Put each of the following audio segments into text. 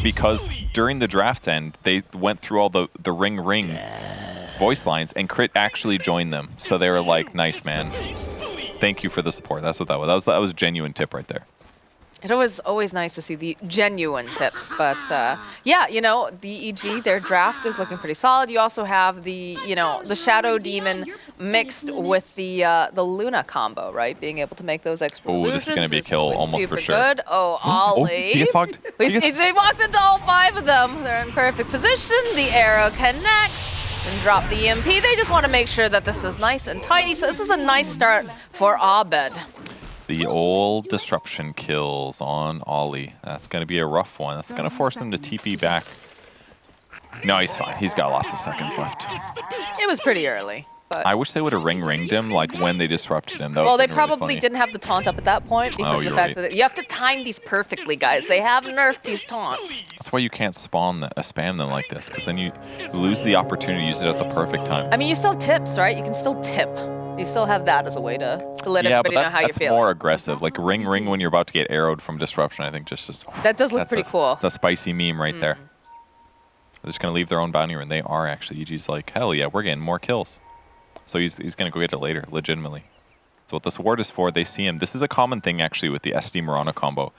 because during the draft end, they went through all the ring voice lines, and Crit actually joined them. So they were like, nice, man. Thank you for the support. That's what that was. That was a genuine tip right there. It was always nice to see the genuine tips, but yeah, you know, the EG, their draft is looking pretty solid. You also have the, you know, the Shadow Demon mixed with the Luna combo, right? Being able to make those extra illusions. This is going to be a kill almost for sure. Good. Oh, Ollie. Oh, he gets fogged. He walks into all 5 of them. They're in perfect position. The arrow connects and drop the EMP. They just want to make sure that this is nice and tidy. So this is a nice start for Abed. The old disruption kills on Ollie. That's going to be a rough one. That's going to force them to TP back. No, he's fine. He's got lots of seconds left. It was pretty early. But I wish they would have ringed him like when they disrupted him. Well, they probably didn't have the taunt up at that point because of the fact that you have to time these perfectly, guys. They have nerfed these taunts. That's why you can't spam them like this, because then you lose the opportunity to use it at the perfect time. I mean, you still have tips, right? You can still tip. You still have that as a way to let everybody know how you're feeling. Yeah, but that's more aggressive. Like ring when you're about to get arrowed from disruption. I think just that does look pretty cool. It's a spicy meme right there. They're just gonna leave their own bounty rune. They are actually. EG's like, hell yeah, we're getting more kills. So he's gonna go get it later, legitimately. So what this ward is for, they see him. This is a common thing actually with the SD Mirana combo.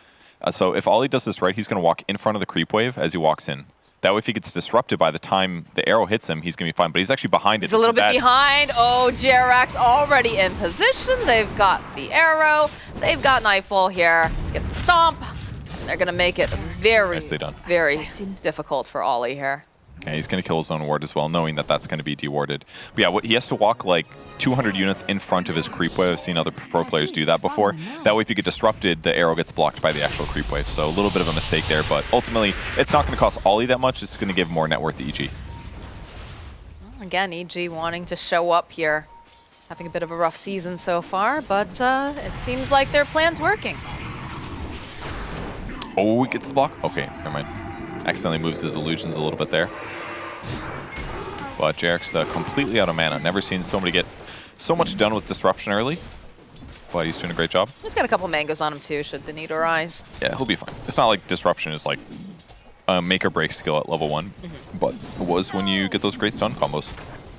So if Ollie does this right, he's gonna walk in front of the creep wave as he walks in. That way, if he gets disrupted by the time the arrow hits him, he's going to be fine. But he's actually behind it. He's a little bit behind. Oh, Jerax already in position. They've got the arrow. They've got Nightfall here. Get the stomp. And they're going to make it very, very difficult for Ollie here. Yeah, he's going to kill his own ward as well, knowing that that's going to be dewarded. But yeah, he has to walk like 200 units in front of his creep wave. I've seen other pro players do that before. That way, if you get disrupted, the arrow gets blocked by the actual creep wave. So a little bit of a mistake there, but ultimately, it's not going to cost Ollie that much. It's going to give more net worth to EG. Again, EG wanting to show up here. Having a bit of a rough season so far, but it seems like their plan's working. Oh, he gets the block? Okay, never mind. Accidentally moves his illusions a little bit there. But Jarek's completely out of mana. Never seen somebody get so much done with disruption early. But he's doing a great job. He's got a couple mangoes on him too, should the need arise. Yeah, he'll be fine. It's not like disruption is like a make or break skill at level 1, but it was when you get those great stun combos.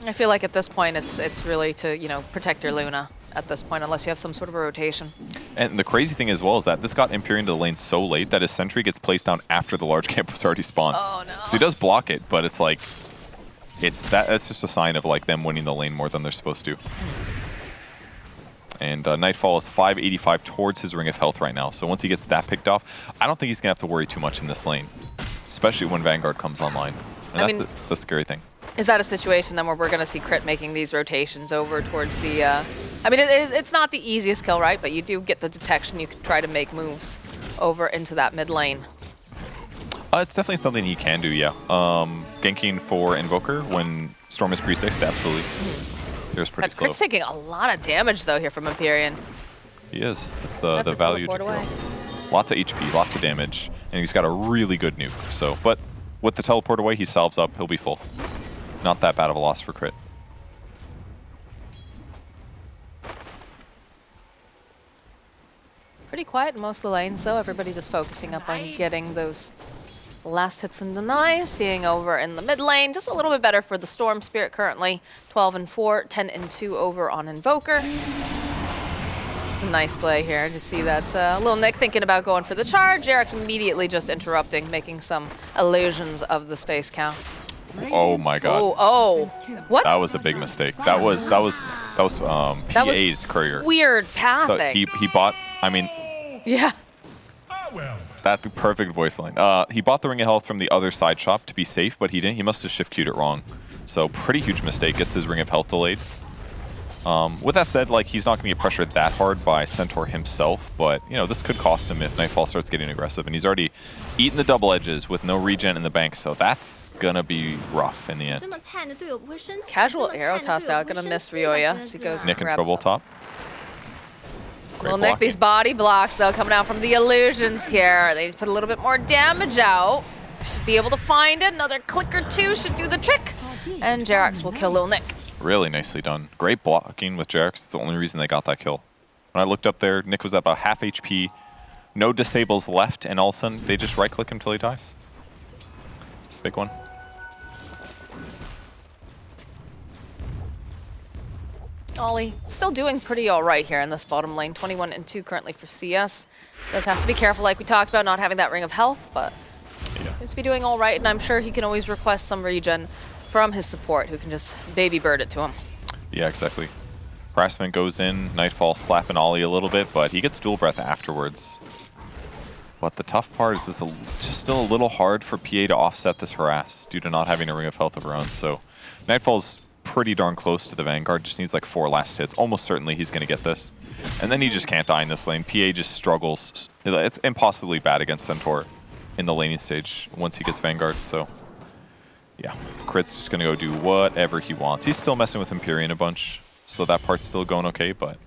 I feel like at this point it's really to, you know, protect your Luna at this point, unless you have some sort of a rotation. And the crazy thing as well is that this got Empyrean to the lane so late that his sentry gets placed down after the large camp was already spawned. Oh no. So he does block it, but it's like, that's just a sign of like them winning the lane more than they're supposed to. And Nightfall is 585 towards his Ring of Health right now. So once he gets that picked off, I don't think he's going to have to worry too much in this lane, especially when Vanguard comes online. And that's the scary thing. Is that a situation then where we're going to see Crit making these rotations over towards the... I mean, it's not the easiest kill, right? But you do get the detection. You can try to make moves over into that mid lane. It's definitely something he can do, yeah. Ganking for Invoker when Storm is pre-6, absolutely. Here's pretty slow. Crit's taking a lot of damage, though, here from Empyrean. He is. That's the value to grow. Lots of HP, lots of damage, and he's got a really good nuke. So, but with the teleport away, he salves up. He'll be full. Not that bad of a loss for Crit. Pretty quiet in most of the lanes, though. Everybody just focusing up on getting those last hits and denies. Seeing over in the mid lane, just a little bit better for the Storm Spirit currently. 12-4, 10-2 over on Invoker. It's a nice play here to see that little Nick thinking about going for the charge. Jarek's immediately just interrupting, making some illusions of the space count. Oh my god. Oh, what? That was a big mistake. That was PA's courier. Weird pathing. So he bought, I mean, yeah. That's the perfect voice line. He bought the Ring of Health from the other side shop to be safe, but he didn't. He must have shift queued it wrong. So pretty huge mistake. Gets his Ring of Health delayed. With that said, like, he's not going to get pressured that hard by Centaur himself, but you know, this could cost him if Nightfall starts getting aggressive, and he's already eaten the double edges with no regen in the bank, so that's gonna be rough in the end. Casual arrow tossed out, gonna miss Ryoya as he goes. Nick in trouble top. Well, Nick, these body blocks though coming out from the illusions here. They just put a little bit more damage out. Should be able to find it. Another click or two should do the trick, and Jerax will kill Lil Nick. Really nicely done. Great blocking with Jerax. It's the only reason they got that kill. When I looked up there, Nick was at about half HP, no disables left, and all of a sudden they just right click him till he dies. big one. Ollie still doing pretty all right here in this bottom lane. 21-2 currently for CS. Does have to be careful, like we talked about, not having that ring of health, but seems to be doing all right, and I'm sure he can always request some regen from his support, who can just baby bird it to him. Yeah, exactly. Harassment goes in, Nightfall slapping Ollie a little bit, but he gets dual breath afterwards. But the tough part is this just still a little hard for PA to offset this harass due to not having a ring of health of her own. So Nightfall's pretty darn close to the Vanguard, just needs like 4 last hits. Almost certainly he's going to get this. And then he just can't die in this lane. PA just struggles. It's impossibly bad against Centaur in the laning stage once he gets Vanguard. So yeah, Crit's just going to go do whatever he wants. He's still messing with Empyrean a bunch, so that part's still going okay, but...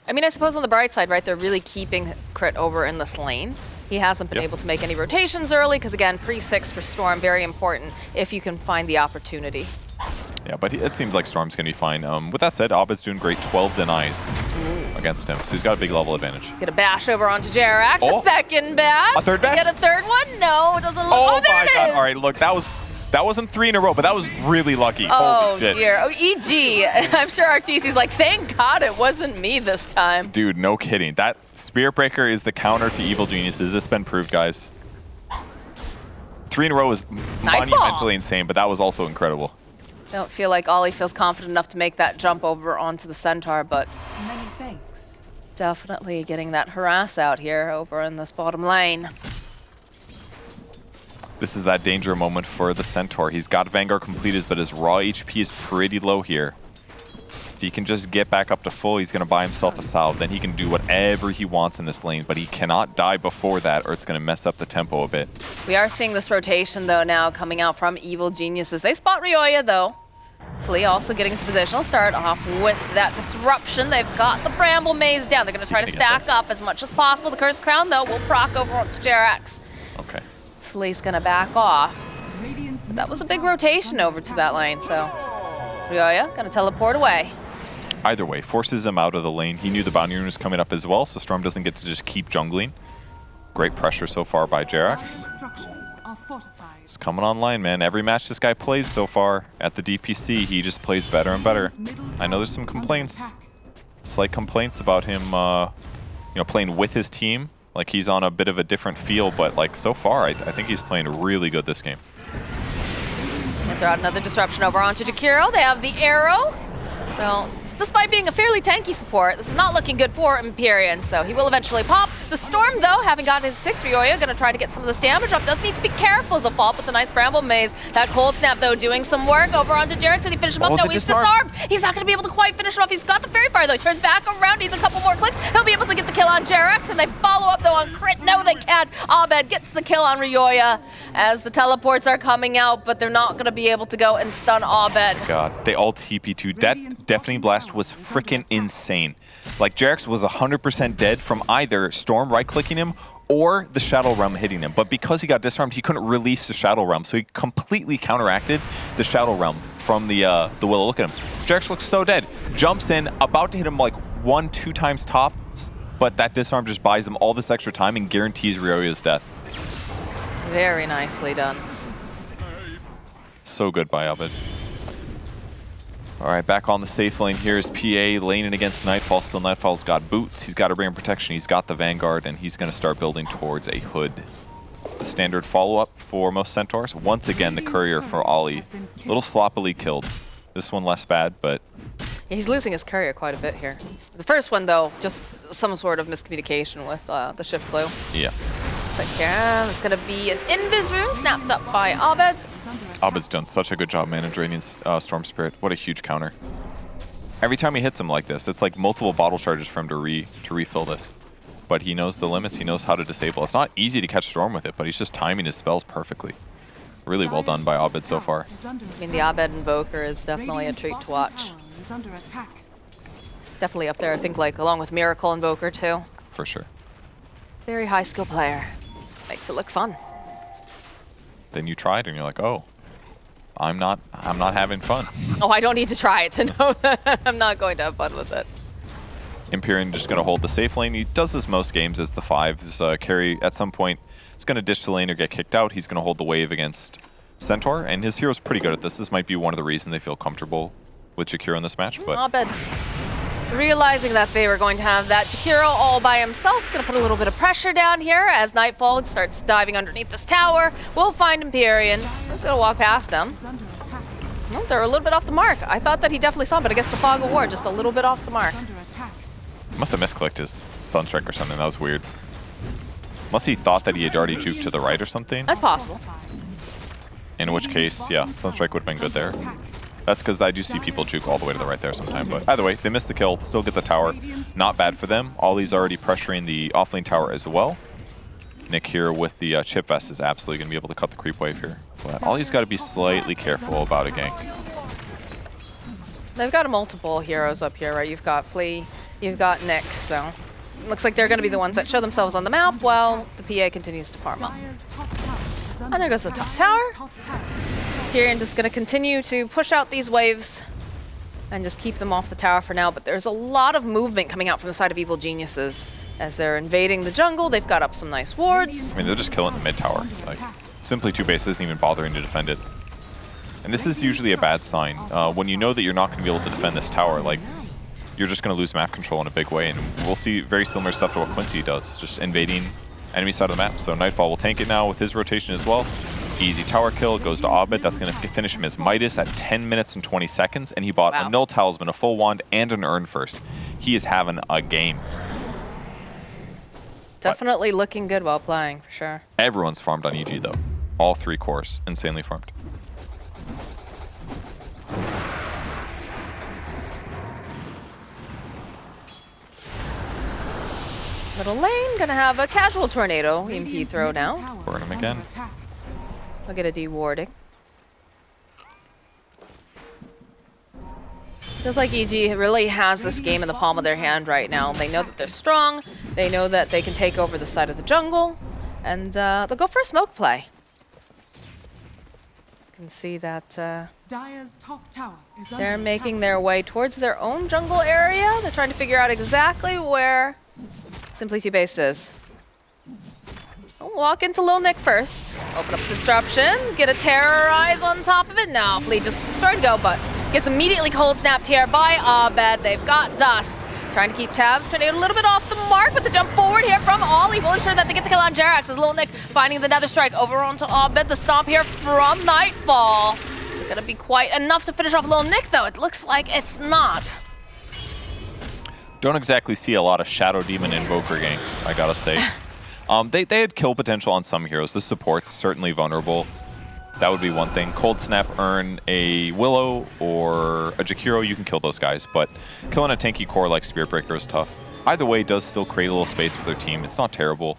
I mean, I suppose on the bright side, right, they're really keeping Crit over in this lane. He hasn't been able to make any rotations early, because again, pre-6 for Storm, very important if you can find the opportunity. Yeah, but it seems like Storm's going to be fine. With that said, Abed's doing great. 12 denies against him, so he's got a big level advantage. Get a bash over onto Jerax, a second bash. A third bash? Get a third one? No, it doesn't look. Oh, there my it God. is. All right, look, that wasn't 3 in a row, but that was really lucky. Oh, Holy shit. dear. Oh, EG. I'm sure Arteezy's like, thank God it wasn't me this time. Dude, no kidding. That Spirit Breaker is the counter to Evil Geniuses. It's been proved, guys. 3 in a row is monumentally insane, but that was also incredible. Don't feel like Ollie feels confident enough to make that jump over onto the Centaur, but Many thanks. definitely getting that harass out here over in this bottom lane. This is that danger moment for the Centaur. He's got Vanguard completed, but his raw HP is pretty low here. If he can just get back up to full, he's going to buy himself a salve. Then he can do whatever he wants in this lane, but he cannot die before that or it's going to mess up the tempo a bit. We are seeing this rotation, though, now coming out from Evil Geniuses. They spot Ryoya, though. Flea also getting into positional. Start off with that disruption. They've got the Bramble Maze down. They're going to try to stack up as much as possible. The Cursed Crown, though, will proc over onto Jerax. Okay. Flea's going to back off. But that was a big rotation over to that lane, so Ryoya going to teleport away. Either way, forces him out of the lane. He knew the boundary rune was coming up as well, so Storm doesn't get to just keep jungling. Great pressure so far by Jerax. It's coming online, man. Every match this guy plays so far at the DPC, he just plays better and better. I know there's some complaints, slight complaints about him, playing with his team. Like he's on a bit of a different feel, but like so far, I think he's playing really good this game. Gonna throw out another disruption over onto Jakiro. They have the arrow, so despite being a fairly tanky support, this is not looking good for Empyrean, so he will eventually pop. The Storm, though, having got his 6 Ryoya, gonna try to get some of this damage off. Does need to be careful as a fault with the nice Bramble Maze. That Cold Snap, though, doing some work over onto Jerax. Did he finish him up? No, he's disarmed. He's not gonna be able to quite finish him off. He's got the Fairy Fire, though. He turns back around, needs a couple more clicks. He'll be able to get the kill on Jerax, and they follow up, though, on Crit. No, they can't. Abed gets the kill on Ryoya as the teleports are coming out, but they're not gonna be able to go and stun Abed. God, they all TP2. That Deafening Blast was freaking insane. Like, Jerax was 100% dead from either Storm right-clicking him or the Shadow Realm hitting him. But because he got disarmed, he couldn't release the Shadow Realm, so he completely counteracted the Shadow Realm from the Willow. Look at him. Jerax looks so dead. Jumps in, about to hit him like 1-2 times tops, but that disarm just buys him all this extra time and guarantees Ryoya's death. Very nicely done. So good by Abed. All right, back on the safe lane. Here's PA laning against Nightfall. Still, Nightfall's got boots. He's got a ring protection. He's got the Vanguard, and he's going to start building towards a hood. The standard follow-up for most Centaurs. Once again, the courier for Ollie. A little sloppily killed. This one less bad, but... Yeah, he's losing his courier quite a bit here. The first one, though, just some sort of miscommunication with the shift clue. Yeah. But yeah, it's going to be an Invis rune snapped up by Abed. Abed's done such a good job managing Storm Spirit. What a huge counter. Every time he hits him like this, it's like multiple bottle charges for him to refill this. But he knows the limits. He knows how to disable. It's not easy to catch Storm with it, but he's just timing his spells perfectly. Really well done by Abed so far. I mean, the Abed Invoker is definitely a treat to watch. Definitely up there, I think, like along with Miracle Invoker too. For sure. Very high skill player. Makes it look fun. Then you tried and you're like, oh, I'm not having fun. Oh, I don't need to try it to know that I'm not going to have fun with it. Empyrean just going to hold the safe lane. He does this most games as the 5's carry. At some point, he's going to ditch the lane or get kicked out. He's going to hold the wave against Centaur, and his hero's pretty good at this. This might be one of the reasons they feel comfortable with Jakiro in this match. But Abed, realizing that they were going to have that Jakiro all by himself, is going to put a little bit of pressure down here as Nightfall starts diving underneath this tower. We'll find Empyrean. He's going to walk past him. Well, they're a little bit off the mark. I thought that he definitely saw him, but I guess the Fog of War just a little bit off the mark. Must have misclicked his Sunstrike or something. That was weird. Unless he thought that he had already juked to the right or something. That's possible. In which case, yeah, Sunstrike would have been good there. That's because I do see people juke all the way to the right there sometime. But either way, they missed the kill, still get the tower. Not bad for them. Ollie's already pressuring the offlane tower as well. Nick here with the chip vest is absolutely going to be able to cut the creep wave here. But Ollie's got to be slightly careful about a gank. They've got multiple heroes up here, right? You've got Flea, you've got Nick, so looks like they're going to be the ones that show themselves on the map while the PA continues to farm up. And there goes the top tower. Empyrean just going to continue to push out these waves and just keep them off the tower for now, but there's a lot of movement coming out from the side of Evil Geniuses as they're invading the jungle. They've got up some nice wards. I mean, they're just killing the mid tower. Like, Simply TOOBASED isn't even bothering to defend it. And this is usually a bad sign. When you know that you're not going to be able to defend this tower, like, you're just going to lose map control in a big way. And we'll see very similar stuff to what Quincy does, just invading enemy side of the map. So Nightfall will tank it now with his rotation as well. Easy tower kill, it goes to Abed. That's going to finish him as Midas at 10 minutes and 20 seconds. And he bought a Null Talisman, a full wand, and an urn first. He is having a game. Definitely looking good while playing, for sure. Everyone's farmed on EG, though. All 3 cores, insanely farmed. Middle lane, gonna have a casual tornado EMP throw down. Burn him again. I'll get a dewarding. Feels like EG really has this game in the palm of their hand right now. They know that they're strong. They know that they can take over the side of the jungle. And they'll go for a smoke play. You can see that they're making their way towards their own jungle area. They're trying to figure out exactly where Simply TOOBASED is. We'll walk into Lil Nick first. Open up the disruption. Get a terrorize on top of it. Now Flea just started to go, but gets immediately cold snapped here by Abed. They've got Dust. Trying to keep tabs. Tornado a little bit off the mark, but the jump forward here from Ollie will ensure that they get the kill on Jerax as Lil Nick finding the Nether Strike over onto Abed. The stomp here from Nightfall. Is it going to be quite enough to finish off Lil Nick, though? It looks like it's not. Don't exactly see a lot of Shadow Demon Invoker ganks, I gotta say. They had kill potential on some heroes. The support's certainly vulnerable. That would be one thing. Cold Snap, Urn, a Willow, or a Jakiro, you can kill those guys. But killing a tanky core like Spirit Breaker is tough. Either way, does still create a little space for their team. It's not terrible.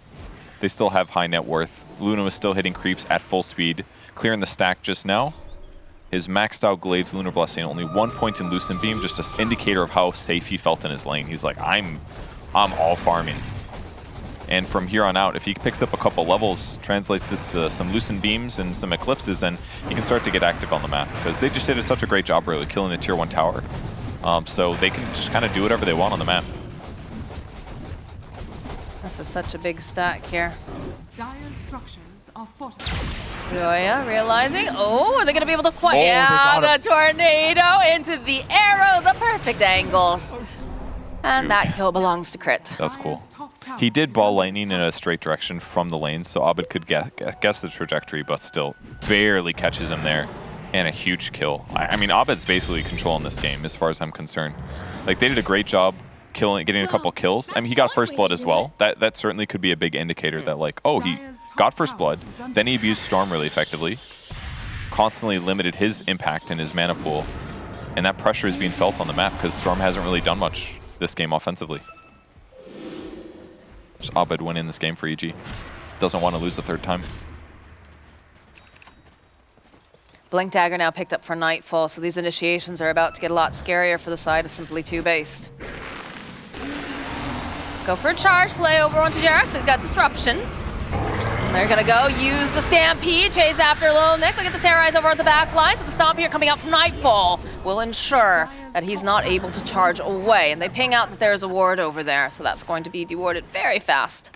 They still have high net worth. Luna is still hitting creeps at full speed, clearing the stack just now. His maxed out Glaive's Lunar Blessing, only 1 point in Lucent Beam, just an indicator of how safe he felt in his lane. He's like, I'm all farming. And from here on out, if he picks up a couple levels, translates this to some Lucent Beams and some Eclipses, then he can start to get active on the map. Because they just did such a great job really killing the tier 1 tower. So they can just kind of do whatever they want on the map. This is such a big stack here. Dire structures are fortified. Roya realizing, are they going to be able to point out the tornado into the arrow, the perfect angles. And Dude. that kill belongs to Crit. That's cool. He did ball lightning in a straight direction from the lane, so Abed could guess the trajectory, but still barely catches him there. And a huge kill. I mean, Abed's basically controlling this game as far as I'm concerned. Like, they did a great job getting a couple kills. I mean, he got first blood as well. That certainly could be a big indicator that, like, he got first blood, then he abused Storm really effectively, constantly limited his impact in his mana pool, and that pressure is being felt on the map because Storm hasn't really done much this game offensively. Just Abed winning this game for EG. Doesn't want to lose the third time. Blink Dagger now picked up for Nightfall, so these initiations are about to get a lot scarier for the side of Simply TOOBASED. Go for a charge play over onto Jerax, but he's got disruption. They're gonna go use the Stampede, chase after Lil Nick. Look at the Terrorize over at the back line. So the Stomp here coming out from Nightfall will ensure that he's not able to charge away. And they ping out that there's a ward over there, so that's going to be dewarded very fast.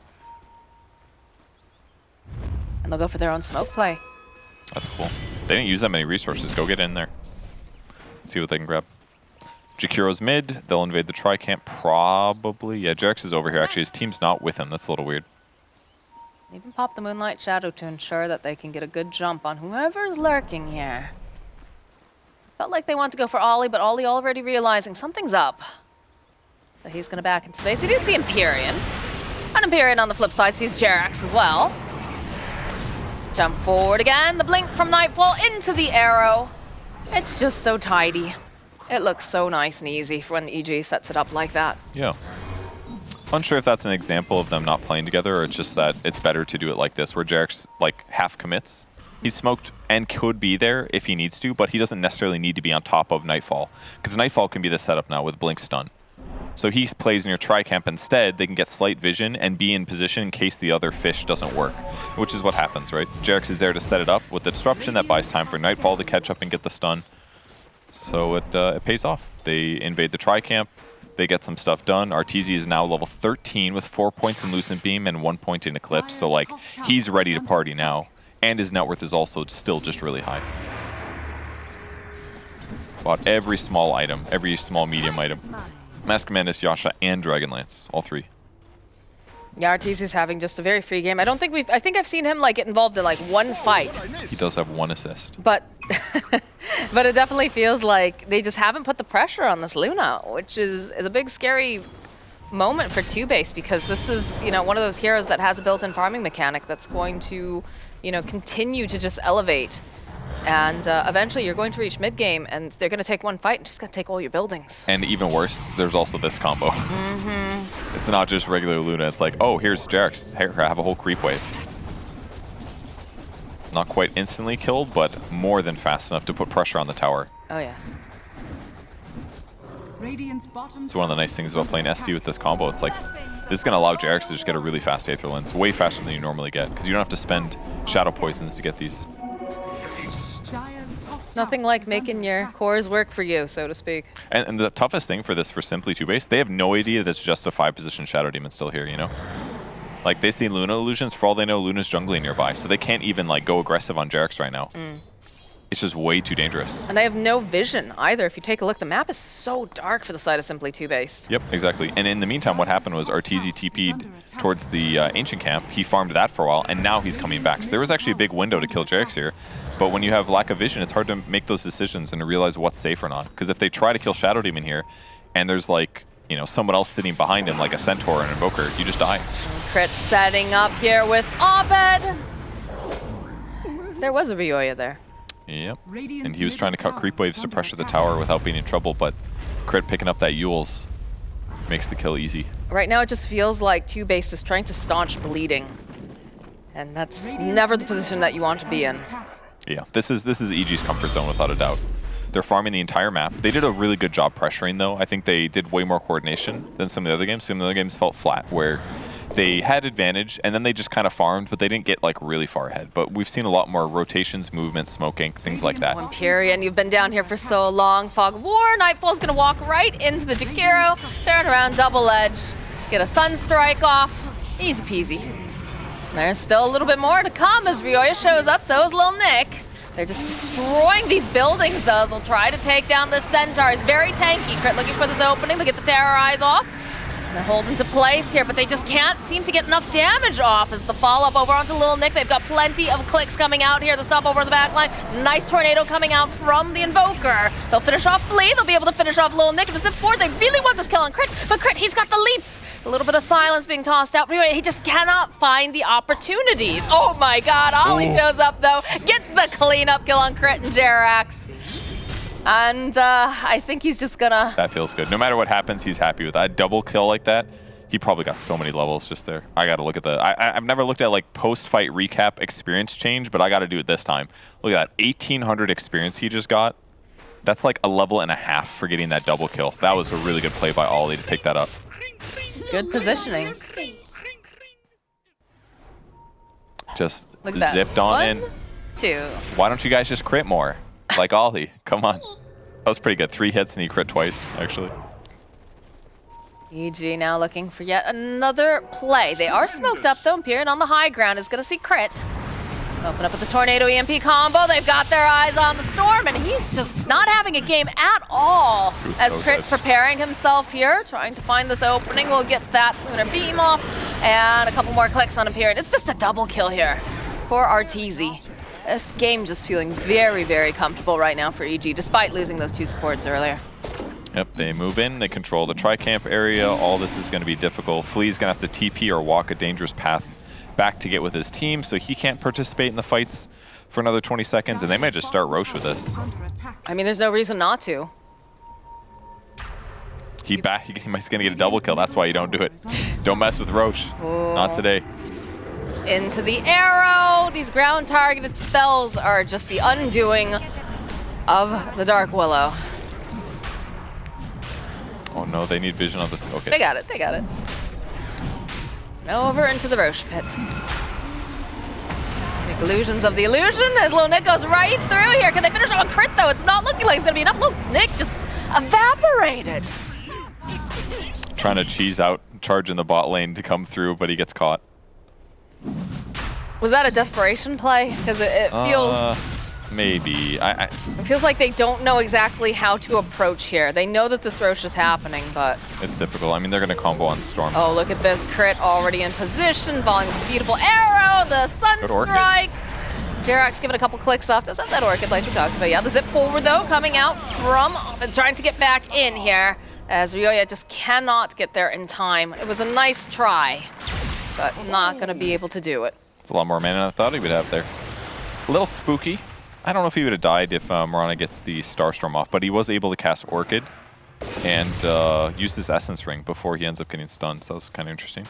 And they'll go for their own smoke play. That's cool. They didn't use that many resources. Go get in there. Let's see what they can grab. Jakiro's mid. They'll invade the tri-camp probably. Yeah, Jarex is over here. Actually, his team's not with him. That's a little weird. Even pop the Moonlight Shadow to ensure that they can get a good jump on whoever's lurking here. Felt like they want to go for Ollie, but Ollie already realizing something's up. So he's going to back into base. You do see Empyrean. And Empyrean on the flip side sees Jerax as well. Jump forward again. The blink from Nightfall into the arrow. It's just so tidy. It looks so nice and easy for when the EG sets it up like that. Yeah. Unsure if that's an example of them not playing together, or it's just that it's better to do it like this, where Jerax like half commits. He's smoked and could be there if he needs to, but he doesn't necessarily need to be on top of Nightfall, because Nightfall can be the setup now with Blink Stun. So he plays near Tri-Camp instead. They can get slight vision and be in position in case the other fish doesn't work, which is what happens, right? Jerax is there to set it up with the disruption that buys time for Nightfall to catch up and get the stun. So it pays off. They invade the Tri-Camp. They get some stuff done. Arteezy is now level 13 with 4 points in Lucent Beam and 1 point in Eclipse. So, like, he's ready to party now. And his net worth is also still just really high. Bought every small item, every small medium item. Mask Madness, Yasha, and Dragonlance. All three. Yeah, Arteezy's having just a very free game. I think I've seen him like get involved in like one fight. He does have 1 assist. But but it definitely feels like they just haven't put the pressure on this Luna, which is a big scary moment for TOOBASED, because this is, you know, one of those heroes that has a built-in farming mechanic that's going to, you know, continue to just elevate. And eventually you're going to reach mid-game, and they're going to take one fight and just going to take all your buildings. And even worse, there's also this combo. It's not just regular Luna. It's like, oh, here's Jerax. Here, have a whole creep wave. Not quite instantly killed, but more than fast enough to put pressure on the tower. Oh, yes. It's one of the nice things about playing SD with this combo. It's like, this is going to allow Jerax to just get a really fast Aether Lens, way faster than you normally get, because you don't have to spend Shadow Poisons to get these. Nothing like making your cores work for you, so to speak. And the toughest thing for this, for Simply TOOBASED, they have no idea that it's just a 5-position Shadow Demon still here, you know? Like, they see Luna illusions, for all they know, Luna's jungling nearby, so they can't even, like, go aggressive on Jerax right now. It's just way too dangerous. And they have no vision either. If you take a look, the map is so dark for the side of Simply TOOBASED. Yep, exactly. And in the meantime, what happened was Arteezy TP'd towards the Ancient Camp. He farmed that for a while, and now he's coming back. So there was actually a big window to kill Jerax here. But when you have lack of vision, it's hard to make those decisions and to realize what's safe or not. Because if they try to kill Shadow Demon here, and there's like, you know, someone else sitting behind him, like a Centaur and an Invoker, you just die. Crit setting up here with Abed. There was a Rioya there. Yep. And he was trying to cut creep waves to pressure the tower without being in trouble, but Crit picking up that Yules makes the kill easy. Right now it just feels like TOOBASED is trying to staunch bleeding. And that's never the position that you want to be in. Yeah, this is EG's comfort zone without a doubt. They're farming the entire map. They did a really good job pressuring, though. I think they did way more coordination than some of the other games. Some of the other games felt flat, where they had advantage, and then they just kind of farmed, but they didn't get like really far ahead. But we've seen a lot more rotations, movement, smoking, things like that. Empyrean, you've been down here for so long. Fog of War, Nightfall's gonna walk right into the Jakiro, turn around, double edge, get a Sunstrike off. Easy peasy. There's still a little bit more to come as Rioya shows up, so is Lil Nick. They're just destroying these buildings, though. They'll try to take down this Centaur. He's very tanky. Crit looking for this opening to get the Terrorize off. They're holding to place here, but they just can't seem to get enough damage off as the follow-up over onto Lil Nick. They've got plenty of clicks coming out here. The stop over the back line. Nice tornado coming out from the Invoker. They'll finish off Flea. They'll be able to finish off Lil Nick. And the Zip 4, they really want this kill on Crit, but Crit, he's got the leaps. A little bit of silence being tossed out. He just cannot find the opportunities. Oh my god, Ollie shows up though. Gets the cleanup kill on Crit and Jerax. And I think he's just gonna... That feels good. No matter what happens, he's happy with that. A double kill like that, he probably got so many levels just there. I gotta look at the... I've never looked at like post-fight recap experience change, but I gotta do it this time. Look at that, 1,800 experience he just got. That's like a level and a half for getting that double kill. That was a really good play by Ollie to pick that up. Good positioning. Just Look at that. zipped on 1, in. 2. Why don't you guys just crit more? Like Ollie. Come on. That was pretty good. 3 hits and he crit twice, actually. EG now looking for yet another play. They are smoked up though. Imperial on the high ground is going to see crit. Open up with the Tornado EMP combo. They've got their eyes on the Storm, and he's just not having a game at all. As so Crit good. preparing himself here, trying to find this opening. We'll get that Lunar Beam off, and a couple more clicks on Imperial. It's just a double kill here for Arteezy. This game just feeling very, very comfortable right now for EG, despite losing those 2 supports earlier. Yep, they move in, they control the tri-camp area. All this is going to be difficult. Flea's going to have to TP or walk a dangerous path back to get with his team, so he can't participate in the fights for another 20 seconds, and they might just start Roche with this. I mean, there's no reason not to. He's going to get a double kill. That's why you don't do it. Don't mess with Roche. Not today. Into the arrow. These ground targeted spells are just the undoing of the Dark Willow. Oh no, they need vision on this. Okay. They got it, they got it. Over into the Roche pit. Make illusions of the illusion as Lil Nick goes right through here. Can they finish on crit though? It's not looking like it's gonna be enough. Lil Nick just evaporated. Trying to cheese out, charge in the bot lane to come through, but he gets caught. Was that a desperation play? Because it feels... Maybe. It feels like they don't know exactly how to approach here. They know that this Roche is happening, but... It's difficult. I mean, they're going to combo on Storm. Oh, look at this crit already in position, falling with a beautiful arrow, the Sunstrike. Jerax giving a couple clicks off. Does have that Orchid like we talked about. Yeah, the zip forward though, coming out from and trying to get back in here as Ryoya just cannot get there in time. It was a nice try, but not going to be able to do it. It's a lot more mana than I thought he would have there. A little spooky. I don't know if he would have died if Mirana gets the Starstorm off, but he was able to cast Orchid and use his Essence Ring before he ends up getting stunned, so that was kind of interesting.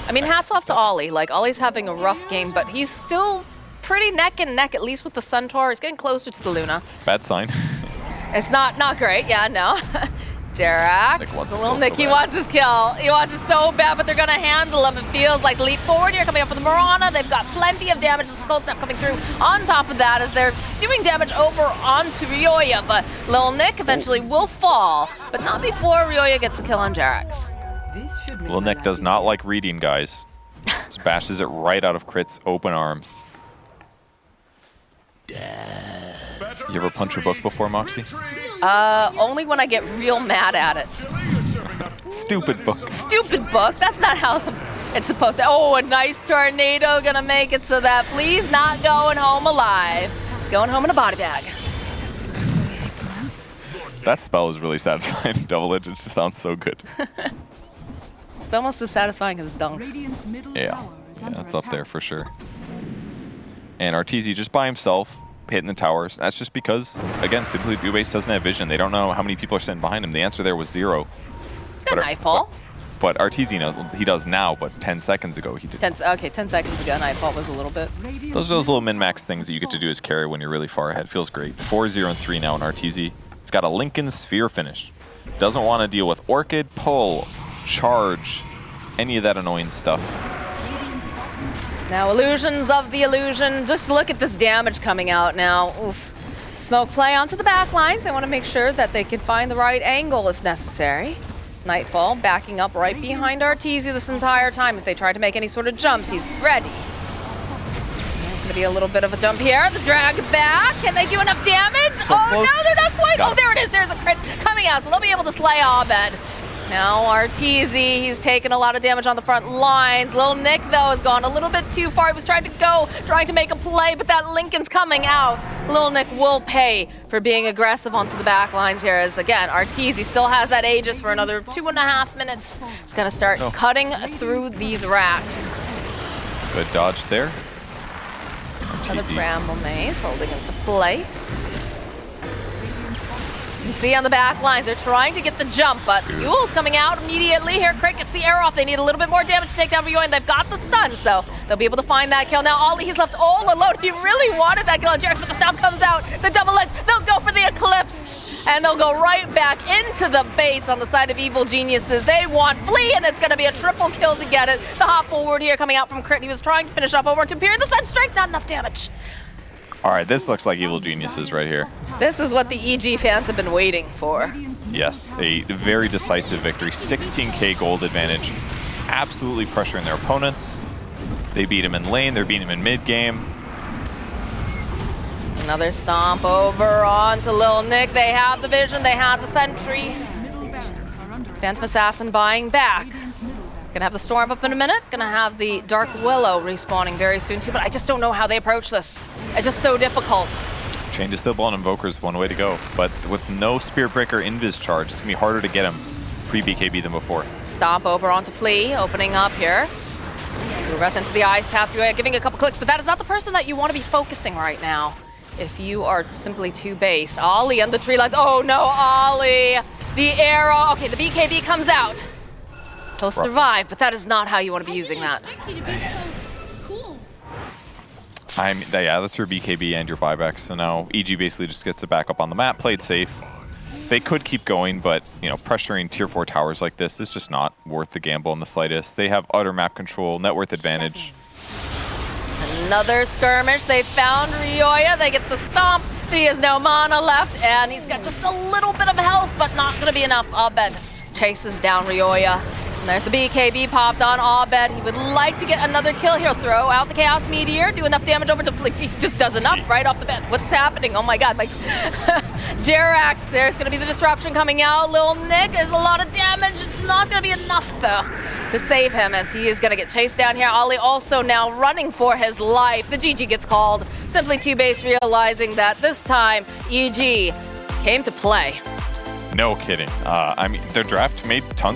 I mean, hats off to Ollie. Like, Ollie's having a rough game, but he's still pretty neck and neck, at least with the Centaur. He's getting closer to the Luna. Bad sign. It's not great, yeah, no. Jerax, it's a little Nick, he wants his kill. He wants it so bad, but they're gonna handle him. It feels like leap forward here, coming up for the Mirana. They've got plenty of damage, the Skull Step coming through on top of that as they're doing damage over onto Ryoya, but Lil Nick eventually will fall, but not before Ryoya gets the kill on Jerax. Lil Nick does not like reading, guys. Just bashes it right out of Crit's open arms. You ever punch a book before, Moxie? Only when I get real mad at it. Stupid book. Stupid book. That's not how it's supposed to. Oh, a nice tornado gonna make it so that Flea's not going home alive. He's going home in a body bag. That spell is really satisfying. Double Edge, it just sounds so good. It's almost as satisfying as Dunk. Yeah, that's up there for sure. And Arteezy just by himself, hitting the towers. That's just because, again, simply TOOBASED doesn't have vision. They don't know how many people are sitting behind him. The answer there was 0. It's got Nightfall. But Arteezy knows, he does now, but 10 seconds ago he did. 10 seconds ago, Nightfall was a little bit. Those little min-max things that you get to do as carry when you're really far ahead. Feels great. 4-0-3 now in Arteezy. He's got a Lincoln Sphere finish. Doesn't want to deal with Orchid, pull, charge, any of that annoying stuff. Now, illusions of the illusion. Just look at this damage coming out now. Oof. Smoke play onto the back lines. They want to make sure that they can find the right angle if necessary. Nightfall backing up right behind Arteezy this entire time. If they try to make any sort of jumps, he's ready. There's going to be a little bit of a jump here. The drag back. Can they do enough damage? So oh, close. no, they're not quite. Oh, there it is. There's a crit coming out, so they'll be able to slay Abed. Now Arteezy, he's taken a lot of damage on the front lines. Lil Nick, though, has gone a little bit too far. He was trying to make a play, but that Lincoln's coming out. Lil Nick will pay for being aggressive onto the back lines here as, again, Arteezy still has that Aegis for another 2.5 minutes. It's going to start cutting through these racks. Good dodge there. Another Bramble Maze holding into place. You can see on the back lines, they're trying to get the jump, but Yule's coming out immediately. Here, Crit gets the arrow off. They need a little bit more damage to take down Ryoya, and they've got the stun, so they'll be able to find that kill. Now, Ollie, he's left all alone. He really wanted that kill on Jerax, but the stomp comes out. The double edge, they'll go for the Eclipse and they'll go right back into the base on the side of Evil Geniuses. They want Flea, and it's going to be a triple kill to get it. The hop forward here coming out from Crit. He was trying to finish off over to Imperial. The Sunstrike, not enough damage. All right, this looks like Evil Geniuses right here. This is what the EG fans have been waiting for. Yes, a very decisive victory. 16k gold advantage. Absolutely pressuring their opponents. They beat him in lane, they're beating him in mid game. Another stomp over onto Lil Nick. They have the vision, they have the sentry. Phantom Assassin buying back. Gonna have the Storm up in a minute. Gonna have the Dark Willow respawning very soon too, but I just don't know how they approach this. It's just so difficult. Chain Disciple on Invoker is one way to go, but with no Spirit Breaker Invis charge, it's gonna be harder to get him pre-BKB than before. Stomp over onto Flea, opening up here. Breath into the Ice Path, giving a couple clicks, but that is not the person that you want to be focusing right now. If you are simply too based. Ollie on the tree lines. Oh no, Ollie! The arrow. Okay, the BKB comes out. He'll survive, but that is not how you want to be using that. Yeah, that's your BKB and your buyback. So now EG basically just gets to back up on the map, played safe. They could keep going, but pressuring tier 4 towers like this is just not worth the gamble in the slightest. They have utter map control, net worth advantage. Another skirmish. They found Ryoya. They get the stomp. He has no mana left, and he's got just a little bit of health, but not going to be enough. Abed chases down Ryoya. And there's the BKB popped on Abed. He would like to get another kill. He'll throw out the Chaos Meteor, do enough damage over to Flea. He just does enough right off the bat. What's happening? Oh my god. Jerax, there's going to be the disruption coming out. Lil Nick, there's a lot of damage. It's not going to be enough, though, to save him as he is going to get chased down here. Ollie also now running for his life. The GG gets called. Simply TOOBASED realizing that this time EG came to play. No kidding. I mean, their draft made tons